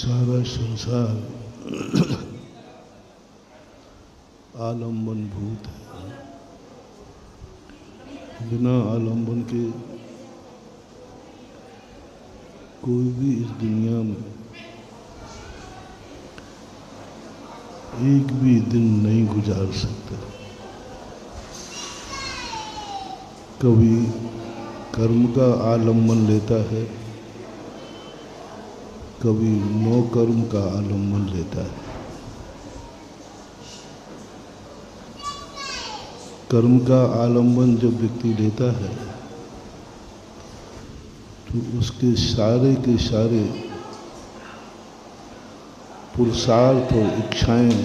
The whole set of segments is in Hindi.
सारा संसार आलम्बन भूत है। बिना आलम्बन के कोई भी इस दुनिया में एक भी दिन नहीं गुजार सकता। कभी कर्म का आलम्बन लेता है, कभी नो कर्म का आलम्बन लेता है। कर्म का आलम्बन जब व्यक्ति लेता है तो उसके सारे के सारे पुरुषार्थ और इच्छाएं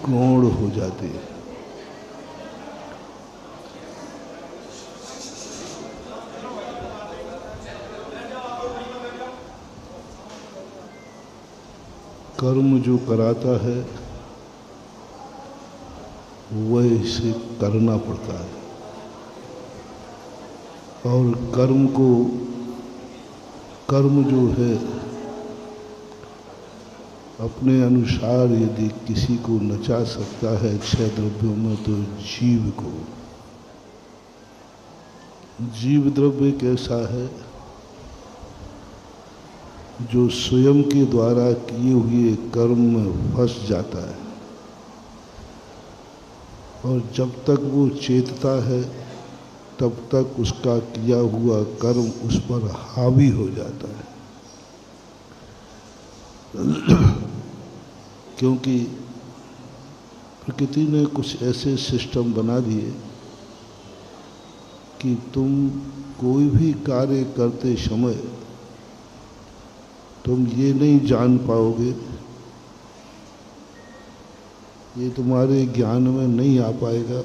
गौण हो जाती है। कर्म जो कराता है वह इसे करना पड़ता है, और कर्म जो है अपने अनुसार यदि किसी को नचा सकता है 6 द्रव्यों में, तो जीव को। जीव द्रव्य कैसा है? जो स्वयं के द्वारा किए हुए कर्म में फंस जाता है, और जब तक वो चेतता है तब तक उसका किया हुआ कर्म उस पर हावी हो जाता है। क्योंकि प्रकृति ने कुछ ऐसे सिस्टम बना दिए कि तुम कोई भी कार्य करते समय तुम ये नहीं जान पाओगे, ये तुम्हारे ज्ञान में नहीं आ पाएगा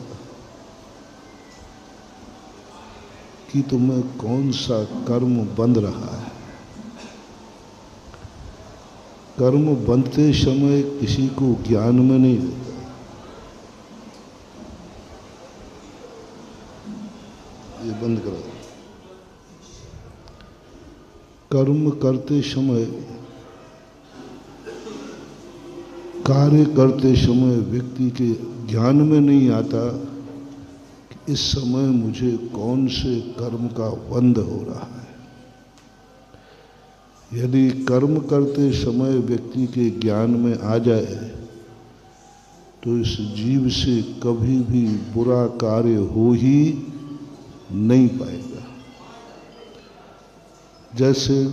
कि तुम्हें कौन सा कर्म बंध रहा है। कर्म बंधते समय किसी को ज्ञान में नहीं रहता। ये बंद करो। कर्म करते समय, कार्य करते समय व्यक्ति के ज्ञान में नहीं आता कि इस समय मुझे कौन से कर्म का बंध हो रहा है। यदि कर्म करते समय व्यक्ति के ज्ञान में आ जाए तो इस जीव से कभी भी बुरा कार्य हो ही नहीं पाएगा। जैसे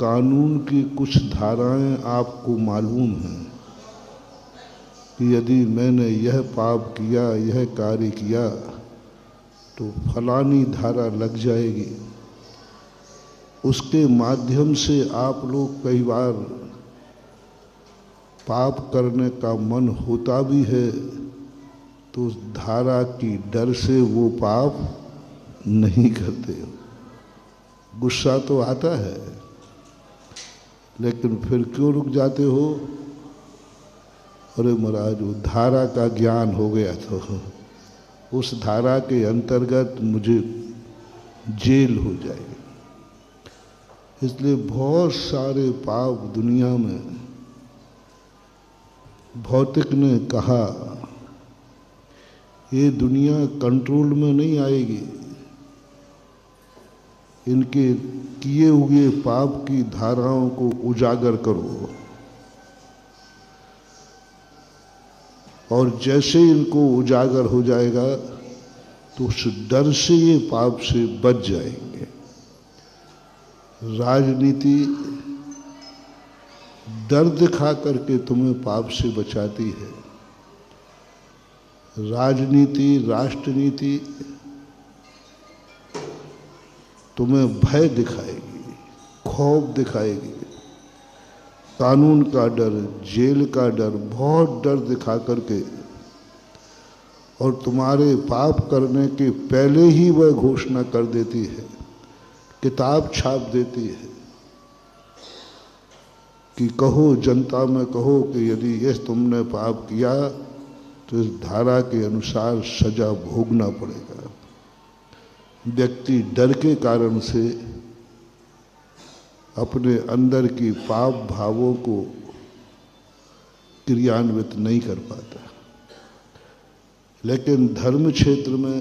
कानून की कुछ धाराएं आपको मालूम हैं कि यदि मैंने यह पाप किया, यह कार्य किया तो फलानी धारा लग जाएगी। उसके माध्यम से आप लोग कई बार पाप करने का मन होता भी है तो उस धारा की डर से वो पाप नहीं करते हो। गुस्सा तो आता है, लेकिन फिर क्यों रुक जाते हो? अरे महाराज, वो धारा का ज्ञान हो गया तो उस धारा के अंतर्गत मुझे जेल हो जाएगी। इसलिए बहुत सारे पाप दुनिया में भौतिक ने कहा ये दुनिया कंट्रोल में नहीं आएगी, इनके किए हुए पाप की धाराओं को उजागर करो, और जैसे इनको उजागर हो जाएगा तो उस डर से ये पाप से बच जाएंगे। राजनीति डर दिखा करके तुम्हें पाप से बचाती है। राजनीति, राष्ट्रनीति तुम्हें भय दिखाएगी, खौफ दिखाएगी। कानून का डर, जेल का डर, बहुत डर दिखा करके, और तुम्हारे पाप करने के पहले ही वह घोषणा कर देती है, किताब छाप देती है कि कहो, जनता में कहो कि यदि ये तुमने पाप किया तो इस धारा के अनुसार सजा भोगना पड़ेगा। व्यक्ति डर के कारण से अपने अंदर की पाप भावों को क्रियान्वित नहीं कर पाता। लेकिन धर्म क्षेत्र में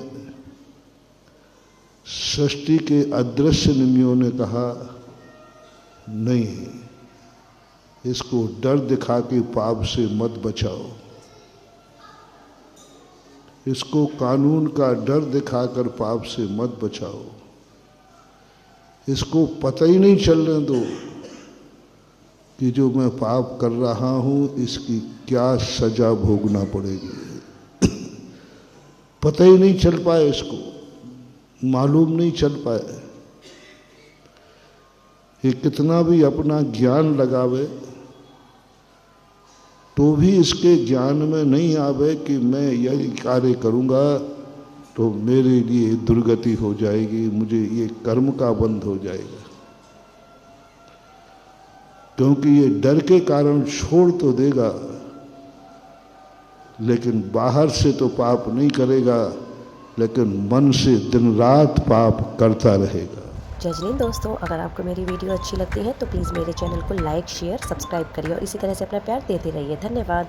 सृष्टि के अदृश्य नियमों ने कहा नहीं, इसको डर दिखा के पाप से मत बचाओ, इसको कानून का डर दिखाकर पाप से मत बचाओ, इसको पता ही नहीं चलने दो कि जो मैं पाप कर रहा हूं इसकी क्या सजा भोगना पड़ेगी। पता ही नहीं चल पाए, इसको मालूम नहीं चल पाए। ये कितना भी अपना ज्ञान लगावे तो भी इसके ज्ञान में नहीं आवे कि मैं यही कार्य करूंगा तो मेरे लिए दुर्गति हो जाएगी, मुझे ये कर्म का बंध हो जाएगा। क्योंकि ये डर के कारण छोड़ तो देगा लेकिन बाहर से तो पाप नहीं करेगा, लेकिन मन से दिन रात पाप करता रहेगा। जय हिंद दोस्तों, अगर आपको मेरी वीडियो अच्छी लगती है तो प्लीज़ मेरे चैनल को लाइक शेयर सब्सक्राइब करिए और इसी तरह से अपना प्यार देते रहिए। धन्यवाद।